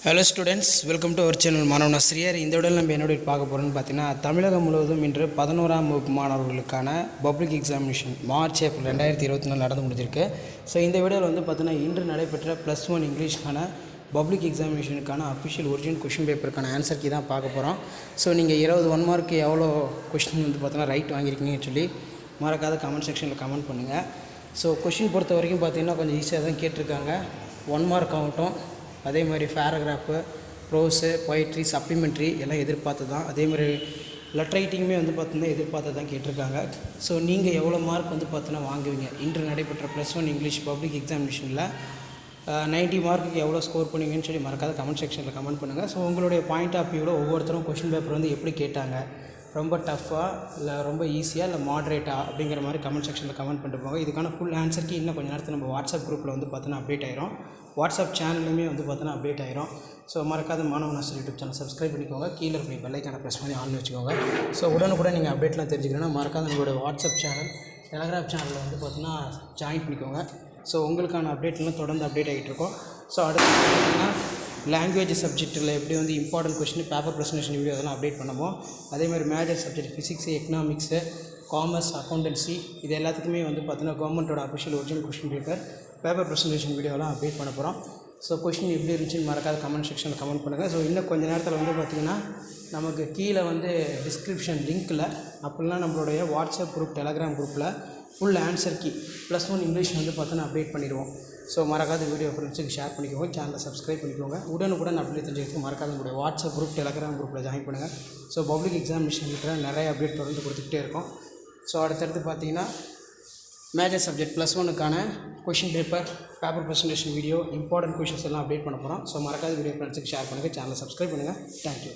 Hello students, welcome to our channel மாணவன் ஆசிரியர். இந்த விட நம்ம என்னோட பார்க்க போகிறோம்னு பார்த்தீங்கன்னா, தமிழகம் முழுவதும் இன்று 11ஆம் வகுப்பு மாணவர்களுக்கான பப்ளிக் எக்ஸாமினேஷன் மார்ச் ஏப்ரல் 2024 நடந்து முடிஞ்சிருக்கு. ஸோ இந்த வீடியோவில் வந்து பார்த்தீங்கன்னா, இன்று நடைபெற்ற +1 இங்கிலீஷ்க்கான பப்ளிக் எக்ஸாமினேஷனுக்கான அஃபிஷியல் ஒரிஜினல் கொஷின் பேப்பருக்கான ஆன்சர் கீ தான் பார்க்க போகிறோம். ஸோ நீங்கள் 21 மார்க்கு எவ்வளோ கொஷின் வந்து பார்த்தீங்கன்னா ரைட் வாங்கியிருக்கீங்கன்னு சொல்லி மறக்காத கமெண்ட் செக்ஷனில் கமெண்ட் பண்ணுங்கள். ஸோ கொஷின் பொறுத்த வரைக்கும் பார்த்தீங்கன்னா கொஞ்சம் ஈஸியாக தான் கேட்டிருக்காங்க. 1 மார்க் ஆகட்டும், அதே மாதிரி பேராகிராஃபு, ப்ரோஸு, பொயட்ரி, சப்ளிமெண்ட்ரி எல்லாம் எதிர்பார்த்து தான். அதே மாதிரி லெட்டர் ரைட்டிங்குமே வந்து பார்த்தீங்கன்னா எதிர்பார்த்து தான் கேட்டிருக்காங்க. ஸோ நீங்கள் எவ்வளோ மார்க் வந்து பார்த்தீங்கன்னா வாங்குவீங்க? இன்று நடைபெற்ற +1 இங்கிலீஷ் பப்ளிக் எக்ஸாமினேஷனில் 90 மார்க்குக்கு எவ்வளோ ஸ்கோர் பண்ணுவீங்கன்னு சொல்லி மறக்காத கமெண்ட் செக்ஷனில் கமெண்ட் பண்ணுங்கள். ஸோ உங்களுடைய பாயிண்ட் ஆஃப் வியூவில் ஒவ்வொருத்தரும் கொஷின் பேப்பர் வந்து எப்படி கேட்டாங்க, ரொம்ப டஃப்பாக இல்லை ரொம்ப ஈஸியாக இல்லை மாட்ரேட்டாக அப்படிங்கிற மாதிரி கமெண்ட் செக்ஷனில் கமெண்ட் பண்ணிட்டு போங்க. இதுக்கான ஃபுல் ஆன்சருக்கு இன்னும் கொஞ்சம் நேரத்தில் நம்ம வாட்ஸ்அப் குரூப்பில் வந்து பார்த்தீங்கன்னா அப்டேட் ஆயிரும். வாட்ஸ்அப் சேனல்லையுமே வந்து பார்த்தீங்கன்னா அப்டேட் ஆயிரும். ஸோ மறக்காத மாணவன் ஆசிரியர் யூடியூப் சேனல் சப்ஸ்கிரைப் பண்ணிக்கோங்க. கீழே இருக்க பெல்லைக்கான ப்ரெஸ் பண்ணி ஆன் வச்சுக்கோங்க. ஸோ உடனுக்குடன் நீங்கள் அப்டேட்லாம் தெரிஞ்சுக்கணும்னா மறக்காத உங்களுடைய வாட்ஸ்அப் சேனல், டெலகிராம் சேனலில் வந்து பார்த்தீங்கன்னா ஜாயின் பண்ணிக்கோங்க. ஸோ உங்களுக்கான அப்டேட்லாம் தொடர்ந்து அப்டேட் ஆகிட்டு இருக்கோம். ஸோ அடுத்து பார்த்தீங்கன்னா லாங்குவேஜ் சப்ஜெக்ட்டில் எப்படி வந்து important question, paper presentation video அதெல்லாம் அப்டேட் பண்ணுவோம். அதேமாதிரி major subject physics, economics, commerce, accountancy இது எல்லாத்துக்குமே வந்து பார்த்தீங்கன்னா கவர்மெண்ட்டோட official original question paper presentation வீடியோலாம் அப்டேட் பண்ண போகிறோம். ஸோ கொஸ்டின் எப்படி இருந்துச்சுன்னு மறக்காத கமெண்ட் செக்ஷனில் கமெண்ட் பண்ணுங்கள். ஸோ இன்னும் கொஞ்சம் நேரத்தில் வந்து பார்த்திங்கன்னா நமக்கு கீழே வந்து டிஸ்கிரிப்ஷன் லிங்க்கில் அப்படிலாம் நம்மளுடைய வாட்ஸ்அப் குரூப், டெலகிராம் குரூப்பில் ஃபுல் ஆன்சர் கீ +1 இங்கிலீஷ் வந்து பார்த்தோன்னா அப்டேட் பண்ணிடுவோம். ஸோ மறக்காத வீடியோ ஃப்ரெண்ட்ஸுக்கு ஷேர் பண்ணிக்கோங்க, சேனலை சப்ஸ்கிரைப் பண்ணிக்கோங்க. உடனுக்குடன் அப்டேட் தெரிஞ்சுக்கிறதுக்கு மறக்காத உங்களுடைய வாட்ஸ்அப் குரூப், டெலகிராம் குரூப்பில் ஜாயின் பண்ணுங்கள். ஸோ பப்ளிக் எக்ஸாமினேஷன் இருக்கிற நிறைய அப்டேட் தொடர்ந்து கொடுத்துக்கிட்டே இருக்கும். ஸோ அடுத்தடுத்து பார்த்தீங்கன்னா மேஜர் சப்ஜெக்ட் +1க்கான question paper presentation video, important questions எல்லாம் அப்டேட் பண்ண போகிறோம். ஸோ மறக்காத வீடியோ ஃப்ரெண்ட்ஸுக்கு ஷேர் பண்ணுங்கள், சேனலை சப்ஸ்கிரைப் பண்ணுங்கள். தேங்க்யூ.